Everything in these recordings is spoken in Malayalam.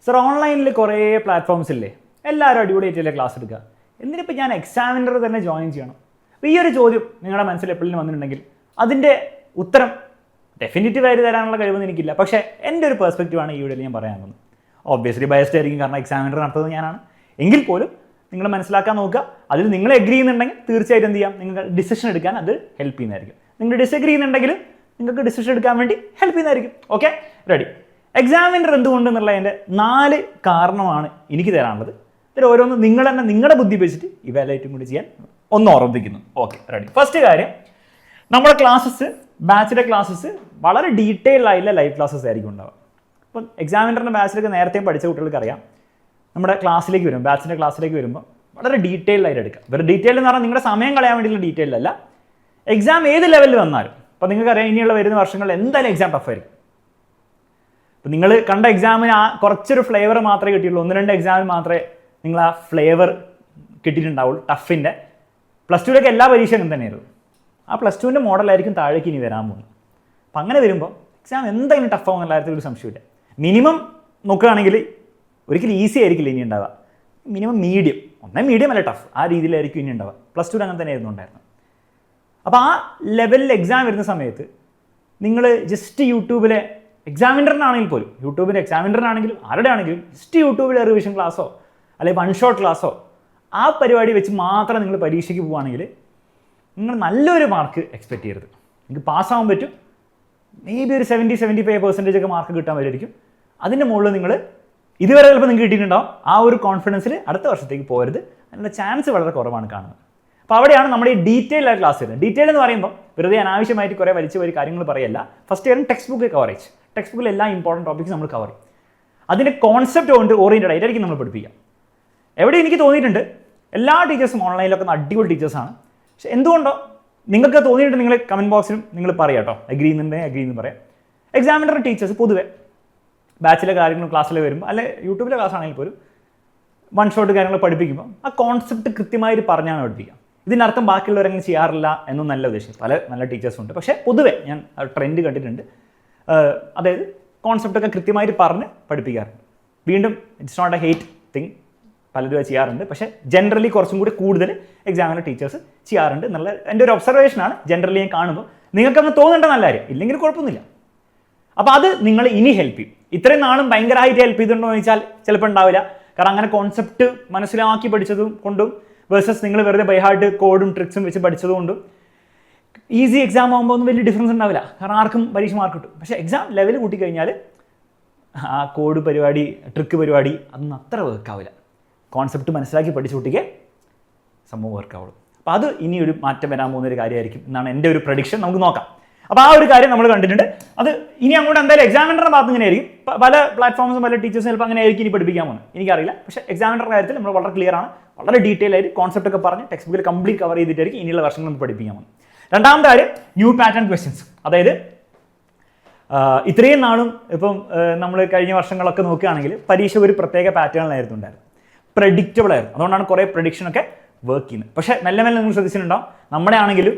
സർ ഓൺലൈനിൽ കുറേ പ്ലാറ്റ്ഫോംസ് ഇല്ലേ, എല്ലാവരും അടിപൊളിയായിട്ടല്ലേ ക്ലാസ് എടുക്കുക, എന്തിനിപ്പോൾ ഞാൻ എക്സാമിനർ തന്നെ ജോയിൻ ചെയ്യണം? അപ്പോൾ ഈ ഒരു ചോദ്യം നിങ്ങളുടെ മനസ്സിൽ എപ്പോഴും വന്നിട്ടുണ്ടെങ്കിൽ അതിൻ്റെ ഉത്തരം ഡെഫിനിറ്റീവായിട്ട് തരാനുള്ള കഴിവൊന്നും എനിക്കില്ല. പക്ഷേ എൻ്റെ ഒരു പെർസ്പെക്റ്റീവാണ് ഈ വീഡിയോയിൽ ഞാൻ പറയാൻ പോകുന്നത്. ഒബ്വിയസ്ലി ബയസ്ഡ് ആയിരിക്കും, കാരണം എക്സാമിനർ നടത്തുന്നത് ഞാനാണ്. എങ്കിൽ പോലും നിങ്ങൾ മനസ്സിലാക്കാൻ നോക്കുക. അതിൽ നിങ്ങൾ എഗ്രി ചെയ്യുന്നുണ്ടെങ്കിൽ തീർച്ചയായിട്ടും എന്ത് ചെയ്യാം, നിങ്ങൾക്ക് ഡിസിഷൻ എടുക്കാൻ അത് ഹെൽപ്പ് ചെയ്യുന്നതായിരിക്കും. നിങ്ങൾ ഡിസഗ്രി ചെയ്യുന്നുണ്ടെങ്കിൽ നിങ്ങൾക്ക് ഡിസിഷൻ എടുക്കാൻ വേണ്ടി ഹെൽപ്പ് ചെയ്യുന്നതായിരിക്കും. Okay, ready. എക്സാമിനർ എന്തുകൊണ്ടെന്നുള്ളതിൻ്റെ 4 കാരണമാണ് എനിക്ക് തരാനുള്ളത്. ഇതിൽ ഓരോന്ന് നിങ്ങൾ തന്നെ നിങ്ങളുടെ ബുദ്ധി വെച്ചിട്ട് ഇവാലുവേറ്റും കൂടി ചെയ്യാൻ ഒന്ന് ഓർമ്മിപ്പിക്കുന്നു. Okay, ready. ഫസ്റ്റ് കാര്യം, നമ്മുടെ ക്ലാസ്സസ്, ബാച്ചിലെ ക്ലാസ്സസ് വളരെ ഡീറ്റെയിൽഡ് ആയിട്ടുള്ള ലൈവ് ക്ലാസ്സസ് ആയിരിക്കും ഉണ്ടാവുക. അപ്പം എക്സാമിനറിൻ്റെ ബാച്ചിലൊക്കെ നേരത്തെ പഠിച്ച കുട്ടികൾക്ക് അറിയാം, നമ്മുടെ ക്ലാസ്സിലേക്ക് വരും, ബാച്ചിൻ്റെ ക്ലാസ്സിലേക്ക് വരുമ്പോൾ വളരെ ഡീറ്റെയിൽഡ് ആയിട്ട് എടുക്കുക. വെറുതെ ഡീറ്റെയിൽ എന്ന് പറഞ്ഞാൽ നിങ്ങളുടെ സമയം കളയാൻ വേണ്ടിയുള്ള ഡീറ്റെയിൽഡ് അല്ല. എക്സാം ഏത് ലെവലിൽ വന്നാലും, അപ്പോൾ നിങ്ങൾക്കറിയാം ഇനിയുള്ള വരുന്ന വർഷങ്ങളിൽ എന്തായാലും എക്സാം ടഫായിരിക്കും. അപ്പോൾ നിങ്ങൾ കണ്ട എക്സാമിന് കുറച്ചൊരു ഫ്ലേവർ മാത്രമേ കിട്ടിയുള്ളൂ, 1-2 എക്സാമിന് മാത്രമേ നിങ്ങൾ ആ ഫ്ലേവർ കിട്ടിയിട്ടുണ്ടാവുള്ളൂ ടഫിൻ്റെ. +2 എല്ലാ പരീക്ഷയും അങ്ങനെ തന്നെയായിരുന്നു. ആ +2 മോഡലായിരിക്കും താഴേക്ക് ഇനി വരാൻ പോകുന്നത്. അപ്പം അങ്ങനെ വരുമ്പോൾ എക്സാം എന്തായാലും ടഫാവും എന്നുള്ള കാര്യത്തിൽ ഒരു സംശയമില്ല. മിനിമം നോക്കുകയാണെങ്കിൽ ഒരിക്കലും ഈസി ആയിരിക്കില്ല ഇനി ഉണ്ടാവുക, മിനിമം മീഡിയം, മീഡിയം അല്ല ടഫ്, ആ രീതിയിലായിരിക്കും ഇനി ഉണ്ടാവുക. +2 അങ്ങനെ തന്നെയായിരുന്നു ഉണ്ടായിരുന്നത്. അപ്പോൾ ആ ലെവലിൽ എക്സാം വരുന്ന സമയത്ത് നിങ്ങൾ ജസ്റ്റ് യൂട്യൂബിലെ എക്സാമിനറിനാണെങ്കിൽ പോലും, യൂട്യൂബിൻ്റെ എക്സാമിനറിനാണെങ്കിലും ആരുടെ ആണെങ്കിലും ജസ്റ്റ് യൂട്യൂബിലെ റിവിഷൻ ക്ലാസ്സോ അല്ലെങ്കിൽ 1 ഷോട്ട് ക്ലാസ്സോ ആ പരിപാടി വെച്ച് മാത്രം നിങ്ങൾ പരീക്ഷയ്ക്ക് പോവുകയാണെങ്കിൽ നിങ്ങൾ നല്ലൊരു മാർക്ക് എക്സ്പെക്ട് ചെയ്യരുത്. നിങ്ങൾക്ക് പാസ്സാവാൻ പറ്റും, മേ ബി ഒരു 70-75% ഒക്കെ മാർക്ക് കിട്ടാൻ വരുമായിരിക്കും. അതിൻ്റെ മുകളിൽ നിങ്ങൾ ഇതുവരെ ചിലപ്പോൾ നിങ്ങൾക്ക് കിട്ടിയിട്ടുണ്ടാവും. ആ ഒരു കോൺഫിഡൻസിൽ അടുത്ത വർഷത്തേക്ക് പോകരുത്, അതിനുള്ള ചാൻസ് വളരെ കുറവാണ് കാണുന്നത്. അപ്പോൾ അവിടെയാണ് നമ്മുടെ ഈ ഡീറ്റെയിൽ ആയ ക്ലാസ് വരുന്നത്. ഡീറ്റെയിൽ എന്ന് പറയുമ്പോൾ വെറുതെ അനാവശ്യമായിട്ട് കുറേ വലിച്ചു വരി കാര്യങ്ങൾ പറയല്ല. First year text book coverage, text ബുക്കിൽ എല്ലാ ഇമ്പോർട്ടൻറ്റ് ടോപ്പിക്സ് നമ്മൾ കവർ ചെയ്യും. അതിൻ്റെ കോൺസെപ്റ്റ് കൊണ്ട് ഓറിയൻറ്റഡ് ആയിട്ടായിരിക്കും നമ്മൾ പഠിപ്പിക്കുക. എവിടെ എനിക്ക് തോന്നിയിട്ടുണ്ട് എല്ലാ ടീച്ചേഴ്സും ഓൺലൈനിലൊക്കെ അടിപൊളി ടീച്ചേഴ്സാണ്. പക്ഷേ എന്തുകൊണ്ടോ നിങ്ങൾക്ക് തോന്നിയിട്ട് നിങ്ങൾ കമൻറ്റ് ബോക്സിലും നിങ്ങൾ പറയാം കേട്ടോ, അഗ്രി എന്ന് പറയാം. എക്സാമിനർ ടീച്ചേഴ്സ് പൊതുവെ ബാച്ചിലെ കാര്യങ്ങളും ക്ലാസ്സിൽ വരുമ്പോൾ അല്ലെ യൂട്യൂബിലെ ക്ലാസ് ആണെങ്കിൽ പോലും 1 ഷോട്ട് കാര്യങ്ങൾ പഠിപ്പിക്കുമ്പോൾ ആ കോൺസെപ്റ്റ് കൃത്യമായിട്ട് പറഞ്ഞാണ് പഠിപ്പിക്കുക. ഇതിനർത്ഥം ബാക്കിയുള്ളവരങ്ങനെ ചെയ്യാറില്ല എന്നൊന്നും നല്ല ഉദ്ദേശം, പല നല്ല ടീച്ചേഴ്സും ഉണ്ട്. പക്ഷേ പൊതുവെ ഞാൻ ട്രെൻഡ് കണ്ടിട്ടുണ്ട്, അതായത് കോൺസെപ്റ്റൊക്കെ കൃത്യമായിട്ട് പറഞ്ഞ് പഠിപ്പിക്കാറുണ്ട്. വീണ്ടും it's not a hate thing, പലരും ചെയ്യാറുണ്ട്. പക്ഷേ ജനറലി കുറച്ചും കൂടി കൂടുതൽ എക്സാമിനർ ടീച്ചേഴ്സ് ചെയ്യാറുണ്ട് എന്നുള്ള എൻ്റെ ഒരു ഒബ്സർവേഷനാണ്. ജനറലി ഞാൻ കാണുമ്പോൾ നിങ്ങൾക്കങ്ങ് തോന്നേണ്ട നല്ല കാര്യം, ഇല്ലെങ്കിൽ കുഴപ്പമൊന്നുമില്ല. അപ്പോൾ അത് നിങ്ങൾ ഇനി ഹെൽപ്പ് ചെയ്യും. ഇത്രയും നാളും ഭയങ്കരമായിട്ട് ഹെൽപ്പ് ചെയ്തിട്ടുണ്ടോ എന്ന് ചോദിച്ചാൽ ചിലപ്പോൾ ഉണ്ടാവില്ല. കാരണം അങ്ങനെ കോൺസെപ്റ്റ് മനസ്സിലാക്കി പഠിച്ചതും കൊണ്ടും വേഴ്സസ് നിങ്ങൾ വെറുതെ ബൈഹാർട്ട് കോഡും ട്രിക്സും വെച്ച് പഠിച്ചതുകൊണ്ടും ഈസി എക്സാം ആകുമ്പോൾ ഒന്നും വലിയ ഡിഫറൻസ് ഉണ്ടാവില്ല. കാരണം ആർക്കും പരീക്ഷ മാർക്ക് കിട്ടും. പക്ഷേ എക്സാം ലെവൽ കൂട്ടിക്കഴിഞ്ഞാൽ ആ കോഡ് പരിപാടി, ട്രിക്ക് പരിപാടി അതൊന്നും അത്ര വർക്കാവില്ല. കോൺസെപ്റ്റ് മനസ്സിലാക്കി പഠിച്ചു കൂട്ടിക്ക് സംഭവം വർക്കാവുള്ളൂ. അപ്പോൾ അത് ഇനി ഒരു മാറ്റം വരാൻ പോകുന്നൊരു കാര്യമായിരിക്കും എന്നാണ് എൻ്റെ ഒരു പ്രഡിക്ഷൻ. നമുക്ക് നോക്കാം. അപ്പോൾ ആ ഒരു കാര്യം നമ്മൾ കണ്ടിട്ടുണ്ട്. അത് ഇനി അങ്ങോട്ട് എന്തായാലും എക്സാമിനറുടെ ഭാഗത്ത് ഇങ്ങനെ ആയിരിക്കും. പല പ്ലാറ്റ്ഫോംസും പല ടീച്ചേഴ്സും ചിലപ്പോൾ അങ്ങനെ ആയിരിക്കും ഇനി പഠിപ്പിക്കാൻ പോകുന്നത്, എനിക്കറിയില്ല. പക്ഷേ എക്സാമിനറുടെ കാര്യത്തിൽ നമ്മൾ വളരെ ക്ലിയർ ആണ്, വളരെ ഡീറ്റെയിൽ ആയിട്ട് കോൺസെപ്റ്റ് ഒക്കെ പറഞ്ഞ് ടെക്സ്റ്റ് ബുക്കിൽ കംപ്ലീറ്റ് കവർ ചെയ്തിട്ടായിരിക്കും ഇനിയുള്ള വർഷങ്ങൾ നമുക്ക് പഠിപ്പിക്കാൻ പോകുന്നത്. രണ്ടാമത്തെ കാര്യം ന്യൂ പാറ്റേൺ ക്വസ്റ്റ്യൻസ്. അതായത് ഇത്രയും നാളും ഇപ്പം നമ്മൾ കഴിഞ്ഞ വർഷങ്ങളൊക്കെ നോക്കുകയാണെങ്കിൽ പരീക്ഷ ഒരു പ്രത്യേക പാറ്റേണിലായിരുന്നു ഉണ്ടായിരുന്നു, പ്രഡിക്റ്റബിൾ ആയിരുന്നു. അതുകൊണ്ടാണ് കുറേ പ്രഡിക്ഷനൊക്കെ വർക്ക് ചെയ്യുന്നത്. പക്ഷേ മെല്ലെ മെല്ലെ നിങ്ങൾ ശ്രദ്ധിച്ചിട്ടുണ്ടാവും, നമ്മുടെ ആണെങ്കിലും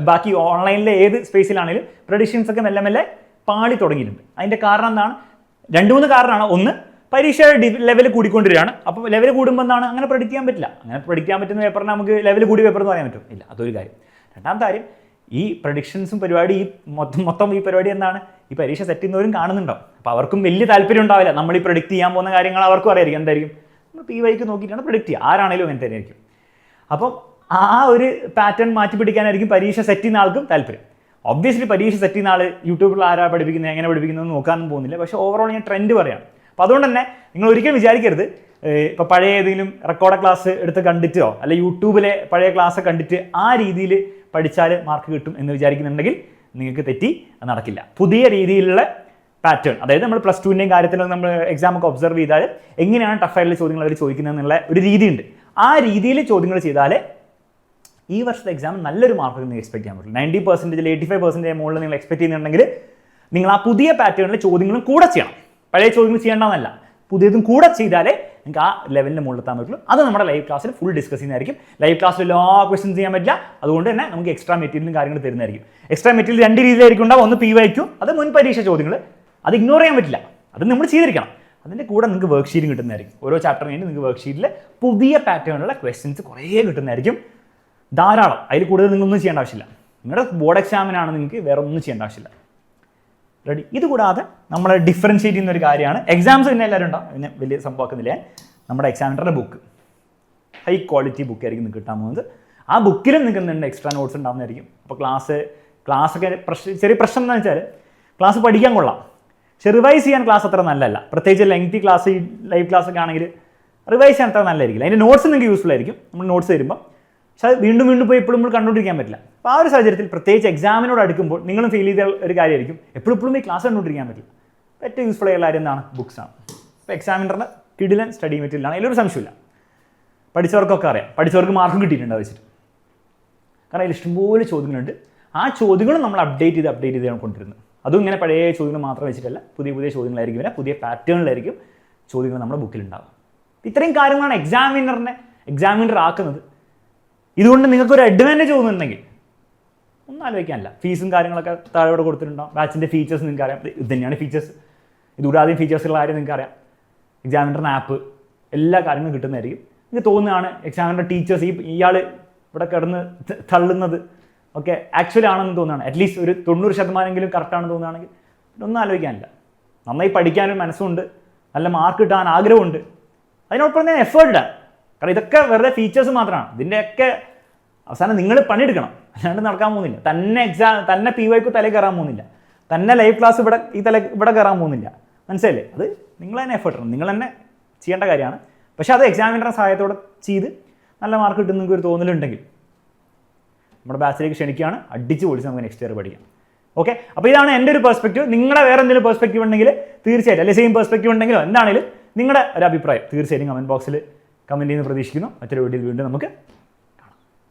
ബാക്കി ഓൺലൈനിലെ ഏത് സ്പേസിലാണെങ്കിലും പ്രഡിക്ഷൻസ് ഒക്കെ മെല്ലെ മെല്ലെ പാളി തുടങ്ങിയിട്ടുണ്ട്. അതിൻ്റെ കാരണം എന്താണ്? 2-3 കാരണമാണ്. ഒന്ന്, പരീക്ഷയുടെ ലെവൽ കൂടിക്കൊണ്ടിരിക്കുകയാണ്. അപ്പോൾ ലെവൽ കൂടുമ്പോൾ എന്താണ്, അങ്ങനെ പ്രഡിക്റ്റ് ചെയ്യാൻ പറ്റില്ല. അങ്ങനെ പ്രഡിക്റ്റ് ചെയ്യാൻ പറ്റുന്ന പേപ്പറിന് നമുക്ക് ലെവൽ കൂടി പേപ്പർ എന്ന് പറയാൻ പറ്റും ഇല്ല, അതൊരു കാര്യം. രണ്ടാമത്തെ കാര്യം, ഈ പ്രഡിക്ഷൻസും പരിപാടി, ഈ മൊത്തം ഈ പരിപാടി എന്താണ്, ഈ പരീക്ഷ സെറ്റ് ചെയ്യുന്നവരും കാണുന്നുണ്ടാവും. അപ്പോൾ അവർക്കും വലിയ താല്പര്യം ഉണ്ടാവില്ല. നമ്മൾ ഈ പ്രഡിക്റ്റ് ചെയ്യാൻ പോകുന്ന കാര്യങ്ങൾ അവർക്കും അറിയായിരിക്കും എന്തായിരിക്കും. നമ്മൾ PYക്ക് നോക്കിയിട്ടാണ് പ്രഡിക്റ്റ് ചെയ്യുക, ആരാണെങ്കിലും അങ്ങനെ തന്നെ ആയിരിക്കും. അപ്പം ആ ഒരു പാറ്റേൺ മാറ്റി പിടിക്കാനായിരിക്കും പരീക്ഷ സെറ്റ് ചെയ്യുന്ന ആൾക്കും താല്പര്യം. ഒബ്വിയസ്ലി പരീക്ഷ സെറ്റ് ചെയ്യുന്ന ആൾ യൂട്യൂബിൽ ആരാ പഠിപ്പിക്കുന്നത്, എങ്ങനെ പഠിപ്പിക്കുന്നതെന്ന് നോക്കാനൊന്നും പോകുന്നില്ല. പക്ഷേ ഓവറോൾ ഞാൻ ട്രെൻഡ് പറയാം. അപ്പോൾ അതുകൊണ്ട് തന്നെ നിങ്ങൾ ഒരിക്കലും വിചാരിക്കരുത് ഇപ്പോൾ പഴയ ഏതെങ്കിലും റെക്കോർഡ് ക്ലാസ് എടുത്ത് കണ്ടിട്ടോ അല്ലെ യൂട്യൂബിലെ പഴയ ക്ലാസ് കണ്ടിട്ട് ആ രീതിയിൽ പഠിച്ചാൽ മാർക്ക് കിട്ടും എന്ന് വിചാരിക്കുന്നുണ്ടെങ്കിൽ നിങ്ങൾക്ക് തെറ്റി, നടക്കില്ല. പുതിയ രീതിയിലുള്ള പാറ്റേൺ, അതായത് നമ്മൾ +2ൻ്റെയും കാര്യത്തിൽ നമ്മൾ എക്സാം ഒക്കെ ഒബ്സർവ് ചെയ്താൽ എങ്ങനെയാണ് ടഫായിട്ടുള്ള ചോദ്യങ്ങൾ അവർ ചോദിക്കുന്നത് എന്നുള്ള ഒരു രീതിയുണ്ട്. ആ രീതിയിൽ ചോദ്യങ്ങൾ ചെയ്താലേ ഈ വർഷത്തെ എക്സാം നല്ലൊരു മാർക്ക് നിങ്ങൾ എക്സ്പെക്ട് ചെയ്യാൻ പറ്റും. 90% 85% മുകളിൽ നിങ്ങൾ എക്സ്പെക്ട് ചെയ്യുന്നുണ്ടെങ്കിൽ നിങ്ങൾ ആ പുതിയ പാറ്റേണിലെ ചോദ്യങ്ങളും കൂടെ ചെയ്യണം. പഴയ ചോദ്യങ്ങൾ ചെയ്യേണ്ടതെന്നല്ല, പുതിയതും കൂടെ ചെയ്താലേ നിങ്ങൾക്ക് ആ ലെവലിന് മുകളിലെത്താൻ പറ്റുള്ളൂ. അത് നമ്മുടെ ലൈവ് ക്ലാസ്സിൽ ഫുൾ ഡിസ്കസ് ചെയ്യുന്നതായിരിക്കും. ലൈവ് ക്ലാസ്സിൽ എല്ലാ ക്വസ്റ്റ്യൻസ് ചെയ്യാൻ പറ്റില്ല, അതുകൊണ്ട് തന്നെ നമുക്ക് എക്സ്ട്രാ മെറ്റീരിയലും കാര്യങ്ങൾ തരുന്നതായിരിക്കും. എക്സ്ട്രാ മെറ്റീരിയൽ 2 രീതിയിലായിരിക്കും ഉണ്ടാവും. ഒന്ന് PYQ, അത് മുൻ പരീക്ഷ ചോദ്യങ്ങൾ, അത് ഇഗ്നോർ ചെയ്യാൻ പറ്റില്ല, അത് നമ്മൾ ചെയ്തിരിക്കണം. അതിൻ്റെ കൂടെ നിങ്ങൾക്ക് വർക്ക് ഷീറ്റും കിട്ടുന്നതായിരിക്കും. ഓരോ ചാപ്റ്റർ കഴിഞ്ഞ് നിങ്ങൾക്ക് വർക്ക് ഷീറ്റിൽ പുതിയ പാറ്റേണിലുള്ള ക്വസ്റ്റ്യൻസ് കുറേ കിട്ടുന്നതായിരിക്കും. ധാരാളം. അതിൽ കൂടുതൽ നിങ്ങളൊന്നും ചെയ്യേണ്ട ആവശ്യമില്ല. നിങ്ങളുടെ ബോർഡ് എക്സാമിനാണ് നിങ്ങൾക്ക് വേറെ ഒന്നും ചെയ്യേണ്ട ആവശ്യമില്ല. റെഡി. ഇത് കൂടാതെ നമ്മൾ ഡിഫറൻഷ്യേറ്റ് ചെയ്യുന്ന ഒരു കാര്യമാണ്, എക്സാംസ് പിന്നെ എല്ലാവരും ഉണ്ടാവും, പിന്നെ വലിയ സംഭവമാക്കുന്നില്ല. നമ്മുടെ എക്സാമിനറുടെ ബുക്ക് ഹൈ ക്വാളിറ്റി ബുക്കായിരിക്കും നിങ്ങൾക്ക് കിട്ടാൻ പോകുന്നത്. ആ ബുക്കിലും നിങ്ങൾക്ക് എന്തുണ്ട് എക്സ്ട്രാ നോട്ട്സ് ഉണ്ടാകുന്നതായിരിക്കും. അപ്പോൾ ക്ലാസ്സൊക്കെ ചെറിയ പ്രശ്നം എന്ന് വെച്ചാൽ ക്ലാസ് പഠിക്കാൻ കൊള്ളാം, പക്ഷെ റിവൈസ് ചെയ്യാൻ ക്ലാസ് അത്ര നല്ലതല്ല. പ്രത്യേകിച്ച് ലെങ്തി ക്ലാസ്, ലൈവ് ക്ലാസ് ഒക്കെ ആണെങ്കിൽ റിവൈസ് ചെയ്യാൻ അത്ര നല്ലതായിരിക്കില്ല. അതിൻ്റെ നോട്ട്സ് നിങ്ങൾക്ക് യൂസ്ഫുൾ ആയിരിക്കും നമ്മൾ നോട്ട്സ് തരുമ്പോൾ, പക്ഷെ അത് വീണ്ടും പോയി എപ്പോഴും നമ്മൾ കണ്ടുകൊണ്ടിരിക്കാൻ പറ്റില്ല. അപ്പോൾ ആ ഒരു സാഹചര്യത്തിൽ പ്രത്യേകിച്ച് എക്സാമിനോട് അടുക്കുമ്പോൾ നിങ്ങളും ഫീൽ ചെയ്ത ഒരു കാര്യമായിരിക്കും, എപ്പോഴും ഈ ക്ലാസ് കണ്ടുകൊണ്ടിരിക്കാൻ പറ്റില്ല. ഏറ്റവും യൂസ്ഫുൾ ആയുള്ള കാര്യം എന്താണ്? ബുക്സാണ്. അപ്പോൾ എക്സാമിനറിന് കിടിലൻ സ്റ്റഡി മെറ്റീരിയലാണ്, അതിലൊരു സംശയമില്ല. പഠിച്ചവർക്കൊക്കെ അറിയാം, പഠിച്ചവർക്ക് മാർക്കും കിട്ടിയിട്ടുണ്ട് വെച്ചിട്ട്. കാരണം അതിൽ ഇഷ്ടംപോലെ ചോദ്യങ്ങളുണ്ട്. ആ ചോദ്യങ്ങളും നമ്മൾ അപ്ഡേറ്റ് ചെയ്താണ് കൊണ്ടിരുന്നത്. അതും ഇങ്ങനെ പഴയ ചോദ്യങ്ങൾ മാത്രം വെച്ചിട്ടല്ല, പുതിയ ചോദ്യങ്ങളായിരിക്കും വരിക, പുതിയ പാറ്റേണിലായിരിക്കും ചോദ്യങ്ങൾ നമ്മുടെ ബുക്കിലുണ്ടാകും. ഇത്രയും കാര്യങ്ങളാണ് എക്സാമിനർ ആക്കുന്നത്. ഇതുകൊണ്ട് നിങ്ങൾക്കൊരു അഡ്വാൻറ്റേജ് തോന്നുന്നുണ്ടെങ്കിൽ ഒന്നും ആലോചിക്കാനില്ല. ഫീസും കാര്യങ്ങളൊക്കെ താഴെ കൊടുത്തിട്ടുണ്ടാകും. ബാച്ചിൻ്റെ ഫീച്ചേഴ്സ് നിങ്ങൾക്ക് അറിയാം, ഇത് തന്നെയാണ് ഫീച്ചേഴ്സ്. ഇതുകൂടാതെയും ഫീച്ചേഴ്സുള്ള കാര്യം നിങ്ങൾക്ക് അറിയാം. എക്സാമിനറിൻ്റെ ആപ്പ്, എല്ലാ കാര്യങ്ങളും കിട്ടുന്നതായിരിക്കും. നിങ്ങൾക്ക് തോന്നുകയാണ് എക്സാമിനർ ടീച്ചേഴ്സ് ഇയാൾ ഇവിടെ കിടന്ന് തള്ളുന്നത് ഒക്കെ ആക്ച്വലി ആണെന്ന് തോന്നുകയാണ്, അറ്റ്ലീസ്റ്റ് ഒരു 90% കറക്റ്റാണെന്ന് തോന്നുകയാണെങ്കിൽ ഒന്നും ആലോചിക്കാനില്ല. നന്നായി പഠിക്കാനൊരു മനസ്സുണ്ട്, നല്ല മാർക്ക് കിട്ടാൻ ആഗ്രഹമുണ്ട്, അതിനോടൊപ്പം തന്നെ എഫേർട്ട് ഇടാൻ. കാരണം ഇതൊക്കെ വെറുതെ ഫീച്ചേഴ്സ് മാത്രമാണ്. ഇതിൻ്റെയൊക്കെ അവസാനം നിങ്ങൾ പണിയെടുക്കണം, അല്ലാണ്ട് നടക്കാൻ പോകുന്നില്ല. തന്നെ PYQ തലയിൽ കയറാൻ പോകുന്നില്ല, തന്നെ ലൈവ് ക്ലാസ് ഇവിടെ കയറാൻ പോകുന്നില്ല. മനസ്സിലല്ലേ? അത് നിങ്ങൾ തന്നെ എഫേർട്ട് ഇടണം, നിങ്ങൾ തന്നെ ചെയ്യേണ്ട കാര്യമാണ്. പക്ഷേ അത് എക്സാമിനറുടെ സഹായത്തോടെ ചെയ്ത് നല്ല മാർക്ക് കിട്ടുന്ന നിങ്ങൾക്ക് ഒരു തോന്നലുണ്ടെങ്കിൽ നമ്മുടെ ബാച്ചിലേക്ക് ക്ഷണിക്കുകയാണ്. അടിച്ച് പൊളിച്ച് നമുക്ക് നെക്സ്റ്റ് ഇയർ പഠിക്കാം. ഓക്കെ, അപ്പോൾ ഇതാണ് എൻ്റെ ഒരു പെർസ്പെക്റ്റീവ്. നിങ്ങളുടെ വേറെ എന്തെങ്കിലും പെർസ്പെക്റ്റീവ് ഉണ്ടെങ്കിൽ തീർച്ചയായിട്ടും, അല്ലെങ്കിൽ സെയിം പെർസ്പെക്റ്റീവ് ഉണ്ടെങ്കിലോ എന്താണെങ്കിലും നിങ്ങളുടെ ഒരു അഭിപ്രായം തീർച്ചയായിട്ടും കമൻറ്റ് ബോക്സിൽ കമൻറ്റ് ചെയ്യുന്ന പ്രതീക്ഷിക്കുന്നു. മറ്റൊരു വീഡിയോയിൽ വീണ്ടും നമുക്ക്